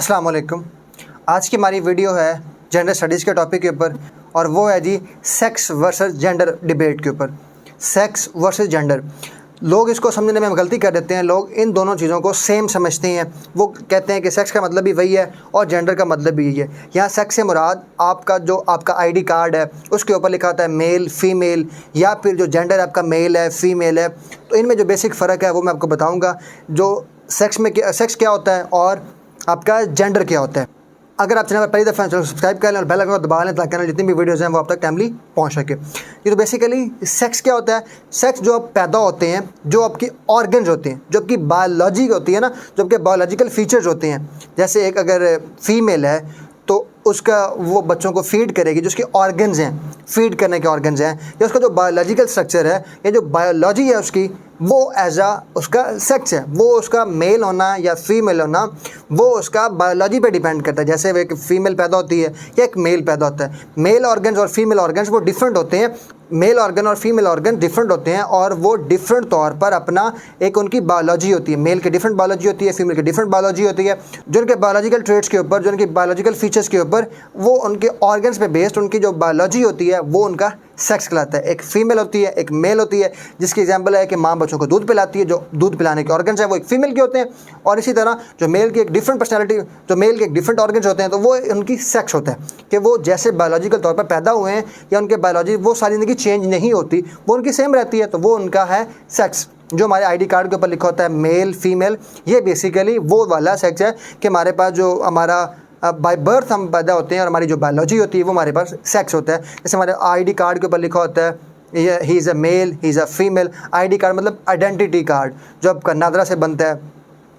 अस्सलाम वालेकुम। आज की हमारी वीडियो है जेंडर स्टडीज़ के टॉपिक के ऊपर और वो है जी सेक्स वर्सेस जेंडर डिबेट के ऊपर। सेक्स वर्सेस जेंडर, लोग इसको समझने में गलती कर देते हैं। लोग इन दोनों चीज़ों को सेम समझते हैं। वो कहते हैं कि सेक्स का मतलब भी वही है और जेंडर का मतलब भी यही है। यहाँ सेक्स से मुराद आपका आईडी कार्ड है उसके ऊपर लिखा होता है मेल फीमेल, या फिर जो जेंडर आपका मेल है फीमेल है। तो इनमें जो बेसिक फ़र्क है वो मैं आपको बताऊँगा। जो सेक्स क्या होता है और आपका जेंडर क्या होता है। अगर आप चैनल पर पहली दफ़ा चैनल सब्सक्राइब कर लें और बेल आइकन को दबा लें ताकि जितनी भी वीडियोज़ हैं वो आप तक टाइमली पहुंच सके। ये तो बेसिकली सेक्स क्या होता है। सेक्स जो आप पैदा होते हैं, जो आपकी ऑर्गन्स होते हैं, जो आपकी बायोलॉजी होती है ना, जो आपके बायोलॉजिकल फीचर्स होते हैं। जैसे एक अगर फीमेल है तो उसका वो बच्चों को फीड करेगी, जो उसके ऑर्गन्स हैं, फीड करने के ऑर्गन्स हैं, या उसका जो बायोलॉजिकल स्ट्रक्चर है या जो बायोलॉजी है उसकी, वो उसका सेक्स है। वो उसका मेल होना या फीमेल होना वो उसका बायोलॉजी पे डिपेंड करता है। जैसे वो एक फ़ीमेल पैदा होती है या एक मेल पैदा होता है। मेल ऑर्गन्स और फीमेल ऑर्गन्स वो डिफरेंट होते हैं। मेल ऑर्गन और फीमेल ऑर्गन डिफरेंट होते हैं और वो डिफरेंट तौर पर अपना एक उनकी बायोलॉजी होती है। मेल की डिफरेंट बायोलॉजी होती है, फीमेल की डिफरेंट बायोलॉजी होती है। जो उनके बायोलॉजिकल ट्रेट्स के ऊपर, जो उनके बायोलॉजिकल फीचर्स के ऊपर, वो उनके ऑर्गन्स पे बेस्ड उनकी जो बायोलॉजी होती है वो उनका सेक्स कहलाता है। एक फीमेल होती है, एक मेल होती है। जिसकी एग्जांपल है कि माँ बच्चों को दूध पिलाती है, जो दूध पिलाने के ऑर्गन्स हैं वो एक फीमेल के होते हैं। और इसी तरह जो मेल की एक डिफरेंट पर्सनैलिटी, जो मेल के एक डिफरेंट ऑर्गन्स होते हैं, तो वो उनकी सेक्स होता है कि वो जैसे बायोलॉजिकल तौर पर पैदा हुए हैं या उनके बायोलॉजी वो सारी ज़िंदगी चेंज नहीं होती, वो उनकी सेम रहती है, तो वो उनका है सेक्स। जो हमारे आईडी कार्ड के ऊपर लिखा होता है मेल फीमेल, ये बेसिकली वो वाला सेक्स है कि हमारे पास जो हमारा बाय बर्थ हम पैदा होते हैं और हमारी जो बायोलॉजी होती है वो हमारे पास सेक्स होता है। जैसे हमारे आईडी कार्ड के ऊपर लिखा होता है he is a male, he is a female. ID card मतलब आइडेंटिटी कार्ड, जो आपका नादरा से बनता है।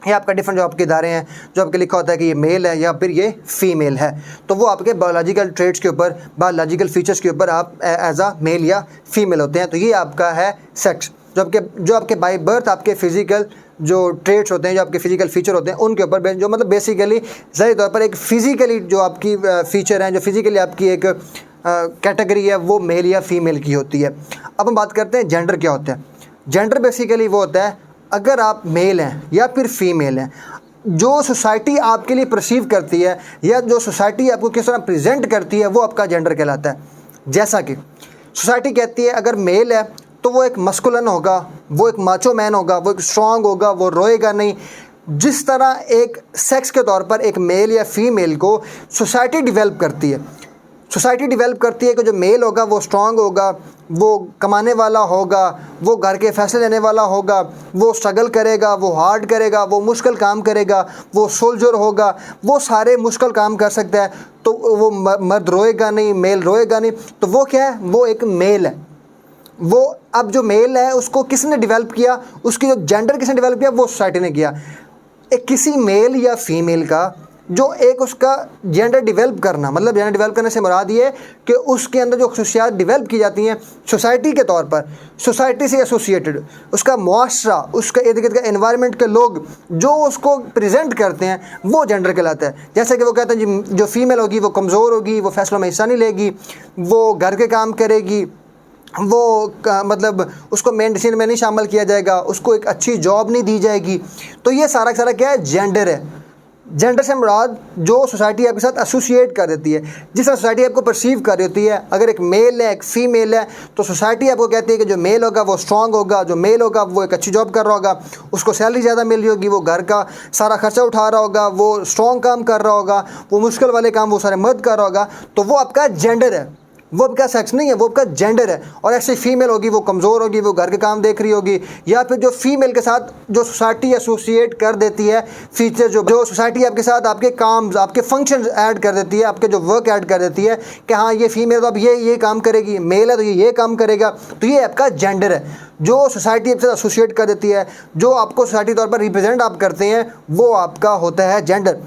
ये आपका डिफरेंट जो आपके इदारे हैं, जो आपके लिखा होता है कि ये मेल है या फिर ये फीमेल है, तो वो आपके बायोलॉजिकल ट्रेट्स के ऊपर, बायोलॉजिकल फीचर्स के ऊपर आप एज अ मेल या फीमेल होते हैं। तो ये आपका है सेक्स। जो आपके बाय बर्थ आपके फिज़िकल जो ट्रेट्स होते हैं, जो आपके फिज़िकल फीचर होते हैं, उनके ऊपर जो मतलब बेसिकली ज़ाहिर तौर पर एक फ़िज़िकली जो आपकी फ़ीचर हैं, जो फिज़िकली आपकी एक कैटेगरी है, वो मेल या फीमेल की होती है। अब हम बात करते हैं जेंडर क्या होता है। जेंडर बेसिकली वो होता है अगर आप मेल हैं या फिर फीमेल हैं, जो सोसाइटी आपके लिए परसीव करती है या जो सोसाइटी आपको किस तरह प्रेजेंट करती है, वो आपका जेंडर कहलाता है। जैसा कि सोसाइटी कहती है अगर मेल है तो वो एक मस्कुलिन होगा, वो एक माचो मैन होगा, वो एक स्ट्रॉन्ग होगा, वो रोएगा नहीं। जिस तरह एक सेक्स के तौर पर एक मेल या फीमेल को सोसाइटी डेवलप करती है, सोसाइटी डेवलप करती है कि जो मेल होगा वो स्ट्रॉन्ग होगा, वो कमाने वाला होगा, वो घर के फैसले लेने वाला होगा, वो स्ट्रगल करेगा, वो हार्ड करेगा, वो मुश्किल काम करेगा, वो सोल्जर होगा, वो सारे मुश्किल काम कर सकता है। तो वो मर्द रोएगा नहीं, मेल रोएगा नहीं। तो वो क्या है, वो एक मेल है। वो अब जो मेल है उसको किसने डेवलप किया, उसकी जो जेंडर किसने डेवलप किया, वो सोसाइटी ने किया। एक किसी मेल या फीमेल का जो एक उसका जेंडर डेवलप करना, मतलब जेंडर डेवलप करने से मुराद ये कि उसके अंदर जो खुशियात डेवलप की जाती हैं सोसाइटी के तौर पर, सोसाइटी से एसोसिएटेड उसका मुआशरा, उसका इर्द गिर्द का एनवायरनमेंट के लोग जो उसको प्रेजेंट करते हैं, वो जेंडर कहलाता है। जैसे कि वो कहते हैं जो फीमेल होगी वो कमज़ोर होगी, वो फैसलों में हिस्सा नहीं लेगी, वो घर के काम करेगी, वो मतलब उसको मेन डिसीजन में नहीं शामिल किया जाएगा, उसको एक अच्छी जॉब नहीं दी जाएगी। तो ये सारा क्या है, जेंडर है। जेंडर से मुराद जो सोसाइटी आपके साथ एसोसिएट कर देती है, जिस तरह सोसाइटी आपको परसीव कर रही होती है। अगर एक मेल है एक फीमेल है तो सोसाइटी आपको कहती है कि जो मेल होगा वो स्ट्रॉन्ग होगा, जो मेल होगा वो एक अच्छी जॉब कर रहा होगा, उसको सैलरी ज़्यादा मिल रही होगी, वो घर का सारा खर्चा उठा रहा होगा, वो स्ट्रॉन्ग काम कर रहा होगा, वो मुश्किल वाले काम वो सारे मर्द कर रहा होगा। तो वो आपका जेंडर है, वो आपका सेक्स नहीं है, वो आपका जेंडर है। और ऐसे फीमेल होगी वो कमज़ोर होगी, वो घर के काम देख रही होगी, या फिर जो फीमेल के साथ जो सोसाइटी एसोसिएट कर देती है फीचर, जो सोसाइटी आपके साथ आपके काम आपके फंक्शन ऐड कर देती है, आपके जो वर्क ऐड कर देती है कि हाँ ये फीमेल तो अब ये काम करेगी, मेल है तो ये काम करेगा। तो ये आपका जेंडर है जो सोसाइटी आपके साथ एसोसिएट कर देती है, जो आपको सोसाइटी तौर पर रिप्रेजेंट आप करते हैं, वो आपका होता है जेंडर।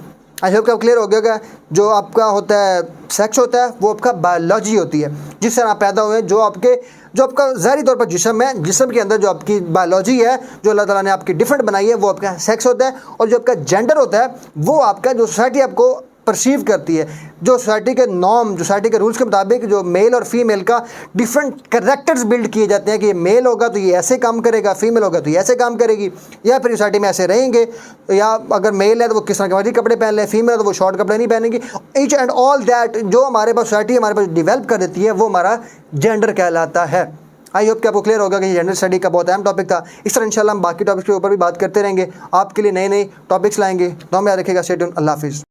आई होप आपको क्लियर हो गया होगा। जो आपका होता है सेक्स होता है वो आपका बायोलॉजी होती है, जिस तरह आप पैदा हुए हैं, जो आपका ज़ाहिरी तौर पर जिस्म है, जिस्म के अंदर जो आपकी बायोलॉजी है, जो अल्लाह ताला ने आपकी डिफरेंट बनाई है, वो आपका सेक्स होता है। और जो आपका जेंडर होता है वो आपका जो सोसाइटी आपको परसीव करती है, जो सोसाइटी के नॉर्म, सोसाइटी के रूल्स के मुताबिक जो मेल और फीमेल का डिफरेंट कैरेक्टर्स बिल्ड किए जाते हैं कि ये मेल होगा तो ये ऐसे काम करेगा, फीमेल होगा तो ये ऐसे काम करेगी, या फिर सोसाइटी में ऐसे रहेंगे, या अगर मेल है तो वो किस तरह के मर्जी कपड़े पहन ले, फीमेल है तो वो शॉर्ट कपड़े नहीं पहनेंगी। ईच एंड ऑल दैट जो हमारे पास सोसाइटी हमारे पास डिवेल्प कर देती है वो हमारा जेंडर कहलाता है। आई होप कि आपको क्लियर होगा कि जेंडर स्टडी का बहुत अहम टॉपिक था। इस तरह इंशाल्लाह हम बाकी टॉपिक्स के ऊपर भी बात करते रहेंगे, आपके लिए नए नए टॉपिक्स लाएंगे। दुआ में याद रखिएगा। Stay tuned. अल्लाह हाफिज़।